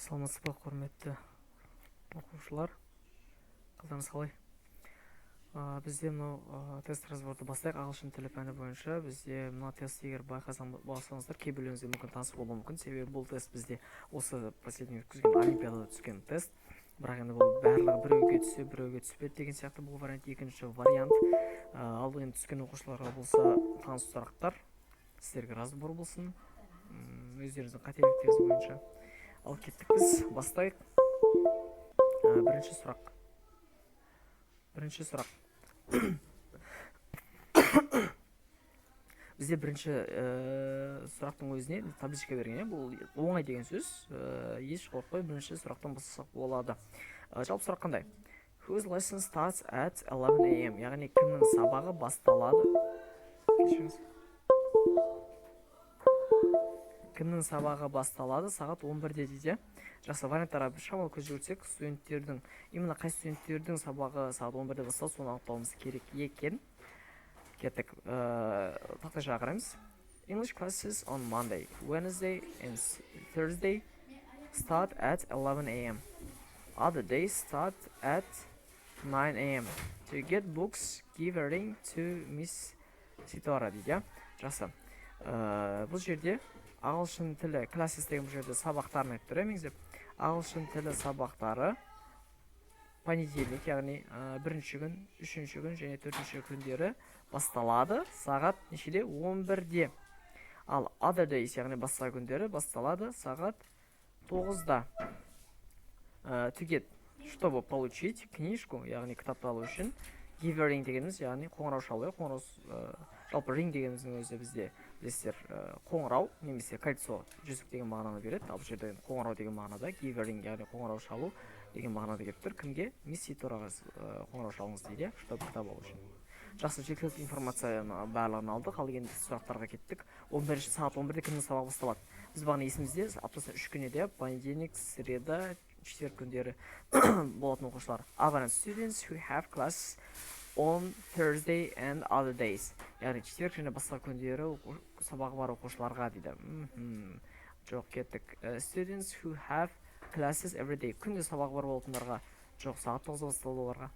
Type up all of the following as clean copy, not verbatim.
Саламатсыз ба, құрметті оқушылар? Қалдарыңыз қалай? Бізде мынау тест разборды бастайық. Ағылшын тілі пәні бойынша бізде мына тест егер байқасаңыздар, кейбіреуіңізге мүмкін таныс болуы мүмкін. Себебі бұл тест бізде осы последний өткізген олимпиадада түскен тест. Бірақ енді бұл барлығы біреуге түссе, біреуге түспеді деген сияқты бұл вариант. Екінші вариант. Ал енді түскен оқушыларға болса таныс сұрақтар, сіздерге разбор болсын. Өздеріңіздің қателіктеріңіз бойынша. Ал кеттік біз, бастайық. Бірінші сұрақ. Бізде бірінші сұрақтың өзіне табличка берген. Бұл оңай деген сөз. Еш қорықпай бірінші сұрақтан бастасақ болады. Жалпы сұрақ қандай? Whose lesson starts at 11 AM? Яғни кімнің сабағы басталады? Кімнің сабағы басталады сағат 11-де дейді. Жақсы, варианттарға бір шамалы көз жүгіртсек, студенттердің, именно қай студенттердің сабағы сағат 11-де басталады, соны анықтауымыз керек екен. Кеттік, тақтайшаға қараймыз. English classes on Monday, Wednesday and Thursday start at 11 AM. Other days start at 9 AM. To get books, give a ring to Miss Sitora дейді. Жақсы, бұл жерде ағылшын тілі classes деген бұл жерде сабақтарын айтып тұр. Меңіздеп, ағылшын тілі сабақтары понедельник, яғни бірінші күн, үшінші күн және төртінші күндері басталады сағат нешеде? 11-де. Ал other days, яғни басқа күндері басталады сағат 9-да. To get, чтобы получить книжку, яғни кітапты алу үшін, give a ring дегеніміз, яғни қоңырау шалу. Жалпы ring дегеніміздің өзі бізде білесіздер қоңырау немесе кольцо, жүзік деген мағынаны береді. Ал бұл жерде қоңырау деген мағынада give a ring, яғни қоңырау шалу деген мағынада келіп тұр. Кімге? Мисс Ситораға қоңырау шалыңыз дейді, чтобы кітап алу үшін. Жақсы, жеткілікті информацияны барлығын алдық. Ал енді сұрақтарға кеттік. 11-ші сағат 11-де кімнің сабағы басталады? Біз бағана есімізде аптасына 3 күнде понедельник, среда, четверг күндері болатын оқушылар. Аварен students who have class on Thursday and other days. Яғни четверг және басқа күндері сабағы бар оқушыларға дейді. Жоқ, кеттік. Students who have classes every day. Күнде сабағы бар болатындарға. Жоқ, сағат 9 басталды оларға.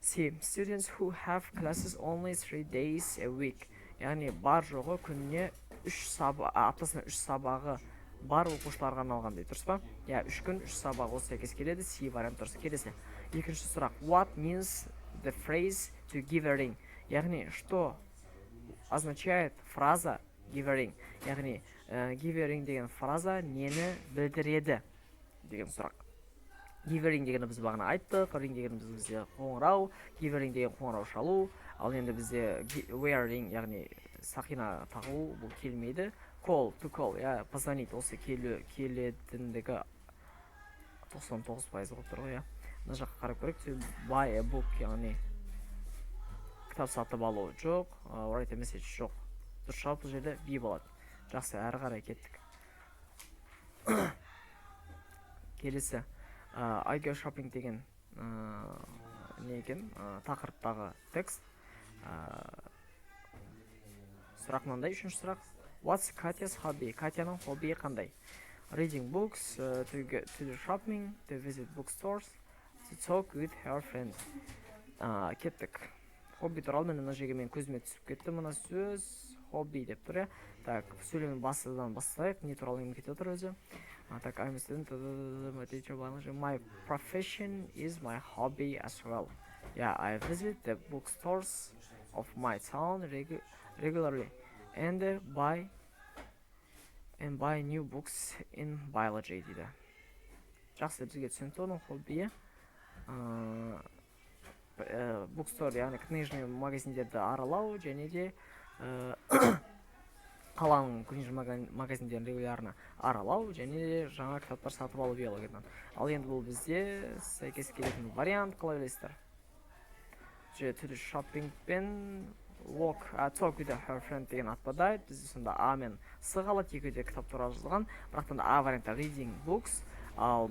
C. Students who have classes only 3 days a week. Яғни бар жоғы күніне аптасына 3 сабағы бар оқушыларға арналған дейді. Дұрыс па? 3 күн 3 сабағы осы сәйкес келеді. C вариант дұрыс. Келесі. Екінші сұрақ. What means the phrase to give a ring? Яғни, что означает фраза give a ring? Яғни, give a ring деген фраза нені білдіреді деген сұрақ. Give a ring дегені біз бағана айттық. Ring дегені бізде қоңырау. Give a ring деген қоңырау шалу. Ал енді бізде wear ring, яғни сақина тағу бұл келмейді. Call, to call, позвонить, осы келетіндігі 99% болып тұр ғой. Мына жаққа қарап көрейік. To buy a book, яғни кітап сатып алу. Жоқ, write a message, жоқ. Дұрыс жауап бұл жерде B болады. Жақсы, әрі қарай кеттік. Келесі, I go shopping деген не екен? Тақырыптағы текст. Сұрақ мынандай, үшінші сұрақ. What's Katya's hobby? Катяның хоббиі қандай? Reading books, to do shopping, to visit bookstores, to talk with her friends. Кеттік. Хобби туралы мына жерге мен көзіме түсіп кетті мына сөз. Хобби деп тұр. Так, сөйлемін басыдан бастайық. Не туралы мен кетіп тұр өзі? Так, I'm a student. My profession is my hobby as well. I visit the bookstores of my town regularly and buy new books in biology дейді. Жақсы, бізге түсінікті оның хоббиі. Bookstore, яғни книжный магазиндерді аралау және де қаланың книжный магазиндерін регулярно аралау және де жаңа кітаптар сатып алу биологиядан. Ал енді бұл бізде сәйкес келетін вариант, қалай білесіздер? To the shopping пен talk with her friend деген атпадайды. Бізде сонда А мен С қалады, екеуде кітап туралы жазылған. Бірақтан А вариантта reading books, ал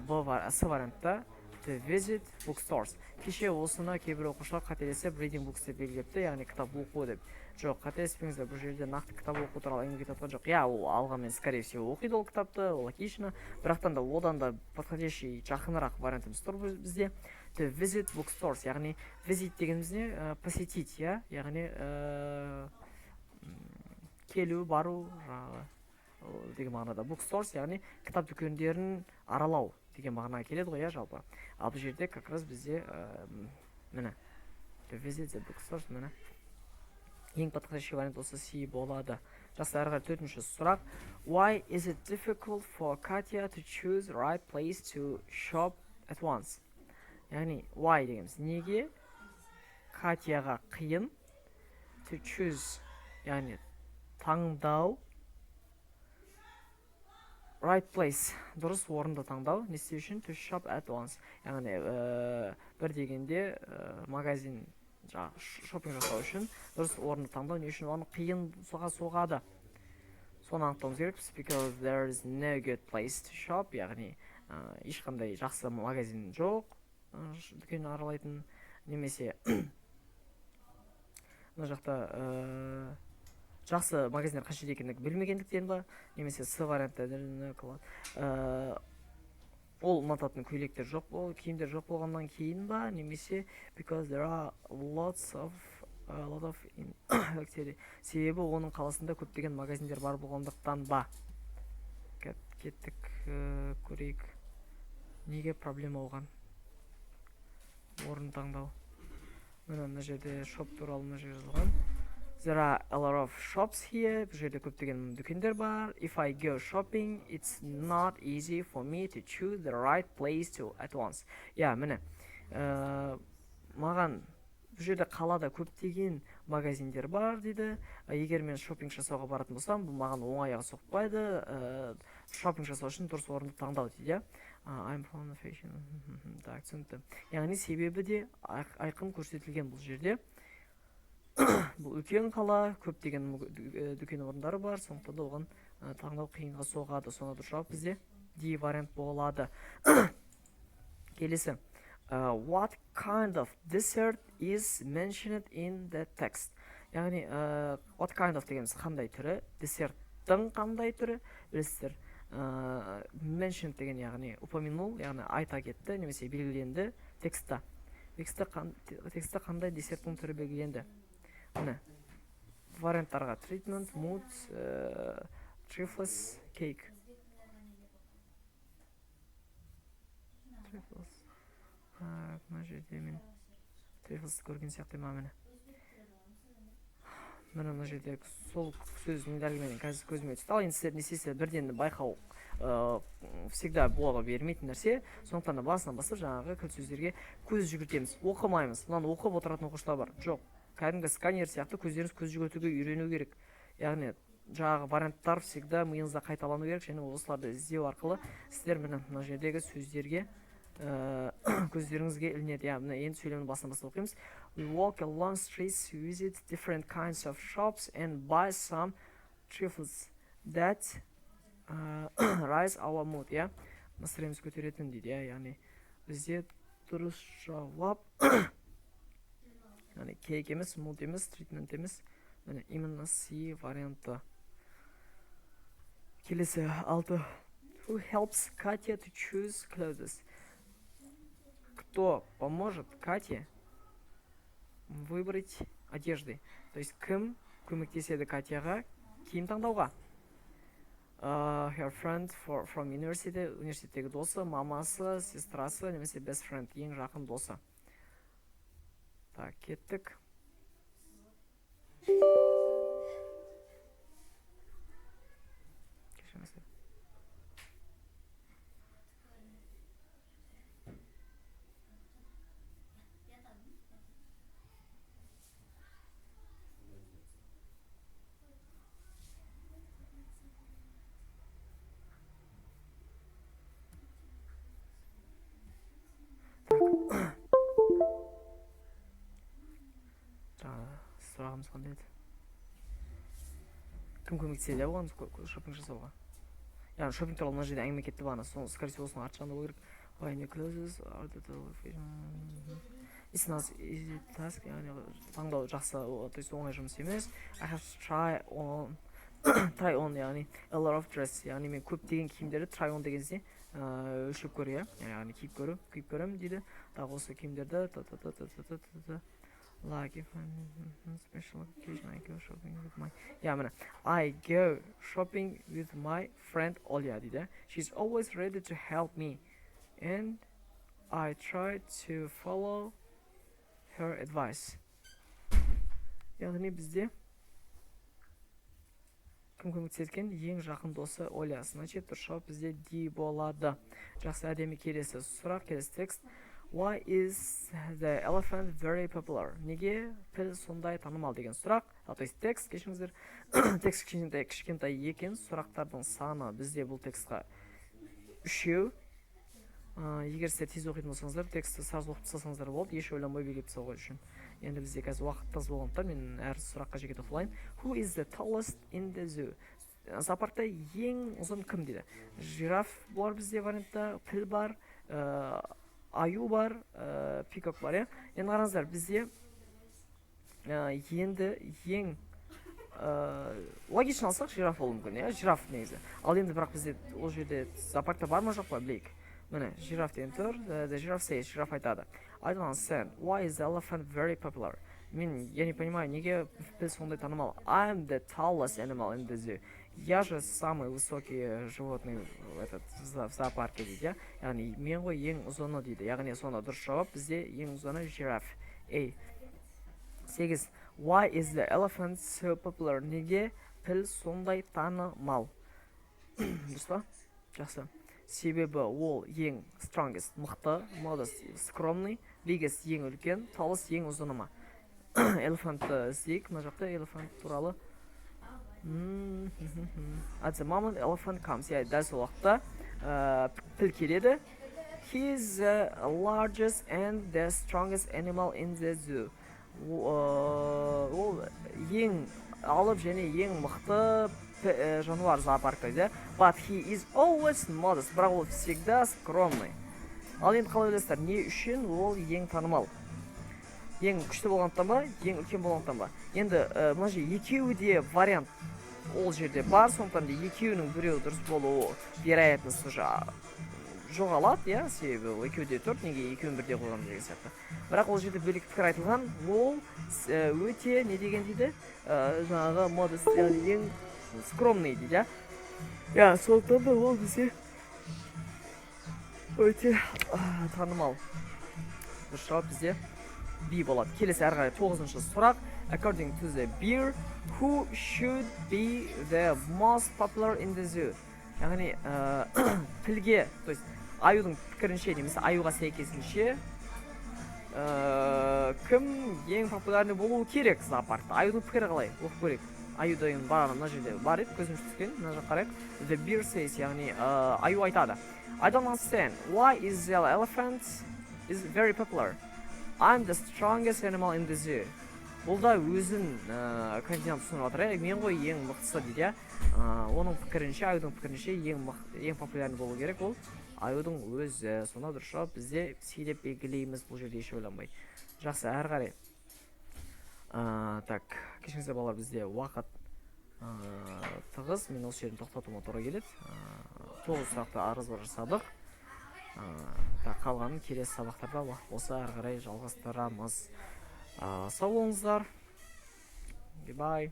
С вариантта to visit bookstores. Кеше осыны кейбір оқушылар қателесіп reading books деп белгілепті, яғни кітап оқу деп. Жоқ, қателеспеңіздер, бұл жерде нақты кітап оқу туралы әңгіме кетіп жатқан жоқ. Иә, ол алғанмен скорее всего оқиды ол кітапты, ол логично, бірақтан да одан да подходящий жақынырақ вариантымыз тұр бізде. To visit bookstores, яғни visit дегеніміз не? Посетить, иә, яғни келу, бару деген мағынада. Bookstores, яғни кітап дүкендерін аралау деген мағынаға келеді ғой, иә, жалпы. Ал бұл жерде как раз бізде міне to visit the bookstores, міне ең подходящий вариант осы C болады. Жақсы, әрі қарай 4-ші сұрақ. Why is it difficult for Katya to choose the right place to shop at once? Яғни why дегеніміз неге Катяға қиын to choose, яғни таңдау, right place, дұрыс орынды таңдау, не істеу үшін? To shop at once, яғни бір дегенде магазин шопинг жасау үшін дұрыс орынды таңдау не үшін? Оны қиын соғады. Соны анықтауымыз керек. Because there is no good place to shop, яғни ешқандай жақсы магазин жоқ, дүкен аралайтын, немесе мына жақта жақсы магазиндер қаншеде екендігін білмегендіктен ба, немесе С вариантта ол ұнататын көйлектер жоқ, киімдер жоқ болғаннан кейін ба, немесе because there are a lot of себебі оның қаласында көптеген магазиндер бар болғандықтан ба. Кеттік, көрейік, неге проблема болған орын таңдау. Мына жерде шоп туралы мына жерде жазылған. There are a lot of shops here. Бұл жерде көптеген дүкендер бар. If I go shopping, it's not easy for me to choose the right place to at once. Иә, міне. Маған бұл жерде қалада көптеген магазиндер бар дейді. Егер мен шопинг жасауға баратын болсам, бұл маған оңайға соқпайды. Шопинг жасау үшін дұрыс орынды таңдау дейді. I'm from the fashion. Так, түсінікті. Яғни себебі де айқын көрсетілген бұл жерде. Бұл үлкен қала, көптеген дүкен орындары бар, сондықтан да оған таңдау қиынға соғады. Соны дұрыс жауап бізде D вариант болады. Келесі. What kind of dessert is mentioned in the text? Яғни, what kind of дегеніміз қандай түрі, десерттің қандай түрі, білесіздер. Mentioned деген яғни упомянул, яғни айта кетті, немесе белгіленді текстта. Текстта қандай десерттің түрі белгіленді? Міне, варианттарға treatment, mood, trifles, cake. Trifles. Мына жерде мен trifles көрген сияқты ма мені. Мына жерде сол сөздің дәлгіменен қазір көзіме түсті. Ал енді сіздер не істейсіздер, бірден байқау всегда бола бермейтін нәрсе. Сондықтан да басынан бастап жаңағы кілт сөздерге көз жүгіртеміз, оқымаймыз. Мынаны оқып отыратын оқушылар бар. Жоқ. Кәдімгі сканер сияқты көздеріңіз көз жүгіртуге үйрену керек. Яғни жаңағы варианттар всегда миыңызда қайталану керек, және осыларды іздеу арқылы сіздер мына жердегі сөздерге көздеріңізге ілінеді. Мына енді сөйлемнің басынан бастап оқимыз. We walk along streets, visit different kinds of shops and buy some trifles that rise our mood. Настроениеміз көтеретін дейді. Яғни бізде дұрыс жауап кейк емес, mood емес, treatment емес, именно C варианты. Келесі 6. Who helps Katya to choose clothes? Кто поможет Кате выбрать одежды? То есть кім көмектеседі Катяға киім таңдауға? Her friend from university, университеттегі досы, мамасы, сестрасы, немесе best friend, ең жақын досы. Так, кеттік. Кешіріңіздер. Сұрағымыз қандай еді? Кім көмектеседі оған шопинг жасауға? Яғни шопинг туралы мына жерде әңгіме кетті бағана, скорее всего осының арты жағында болу керек. buying new clothes or the it's not easy task, яғни таңдау жақсы, то есть оңай жұмыс емес. I have to try on яғни a lot of dress, яғни мен көптеген киімдерді try on дегенде өлшеп көру, яғни киіп көремін дейді. Тағы осы киімдерді like if I'm special occasion I go shopping with my I go shopping with my friend Olya дейді. She's always ready to help me and I try to follow her advice. Яғни бізде кім көмектескен? Ең жақын досы Оля. Значит, дұрыс бізде D болады. Жақсы, әдемі. Келесі сұрақ, келесі текст. Why is the elephant very popular? Неге піл сондай танымал деген сұрақ. То есть текст, кешіңіздер, текст кішкентай екен, сұрақтардың саны бізде бұл текстқа 3. Егер сіздер тез оқитын болсаңыздар, текстті саз оқып тастасаңыздар болды, еш ойламай билеп тастау үшін. Енді бізде қазір уақыт таз болғандықтан мен әр сұраққа жеке тоқталайын. Who is the tallest in the zoo? Зоопаркта ең ұзын кім дейді? Жираф бар бізде вариантта, піл бар, аю бар, пикок бар, Енді қараңыздар, бізде енді ең логично алсақ жираф болуы мүмкін, жираф негізі. Ал енді бірақ бізде ол жерде зоопаркта бар ма жоқ па білейік. Міне, жираф деген тұр, the giraffe says, жираф айтады. I don't understand, why is the elephant very popular? Мен, я не понимаю, неге піл сондай танымал? I'm the tallest animal in the zoo. Я же самый высокий животный в зоопарке дейді. Яғни, мен ғой ең ұзыны дейді. Яғни, сонда дұрыс жауап бізде ең ұзыны жираф. 8. Why is the elephant so popular? Неге піл сондай танымал? Дұрыс па? Жақсы. Себебі ол ең strongest, мықты, modest, скромный, biggest ең үлкен, tallest ең ұзыны ма? Elephantты іздейік, мына жақта elephant туралы. At the moment elephant comes. Дәл сол уақытта піл келеді. He is the largest and the strongest animal in the zoo. Ол ең алып және ең мықты жануар зоопаркта. But he is always modest. Бірақ ол всегда скромный. Ал енді қалай ойлайсыздар, не үшін ол ең танымал? Ең күшті болғандықтан ба, ең үлкен болғандықтан ба? Енді мына жерде екеуі де вариант ол жерде бар, сондықтан да екеуінің біреуі дұрыс болуы вероятность жоғалады, себебі екеуі де төрт, неге екеуін бірде қойған деген сияқты. Бірақ ол жерде бөлек пікір айтылған, ол өте не деген дейді? Жаңағы modest, яғни ең скромный дейді. Сондықтан да ол бізде өте танымал. Дұрыс жауап бізде B болады. Келесі әрі қарай 9-шы сұрақ. According to the bear, who should be the most popular in the zoo? Яғни пілге, то есть аюдың пікірінше, немесе аюға сәйкесінше кім ең популярный болуы керек зоопаркта? Аюдың пікірі қалай? Оқып көрейік. Аю деген бар, мына жерде бар еді, көзіміз түскен, мына жаққа қарайық. The bear says, яғни аю айтады. I don't understand, why is the elephant is very popular? I'm the strongest animal in the zoo. Бұл да өзін кандидат ұсынып жатыр, мен ғой ең мықтысы дейді. Оның пікірінше, аюдың пікірінше ең популярный болу керек ол аюдың өзі. Сонда дұрыс жауап бізде С деп белгілейміз, бұл жерде еш ойланбай. Жақсы, әрі қарай. Так, кешіңіздер балалар, бізде уақыт тығыз, мен осы жерін тоқтатуыма тура келеді. 9 сұрақты арызбар жасадық. Қалғанын келесі сабақтарда уақыт болса әрі қарай жалғастырамыз. Сау болыңыздар. Goodbye.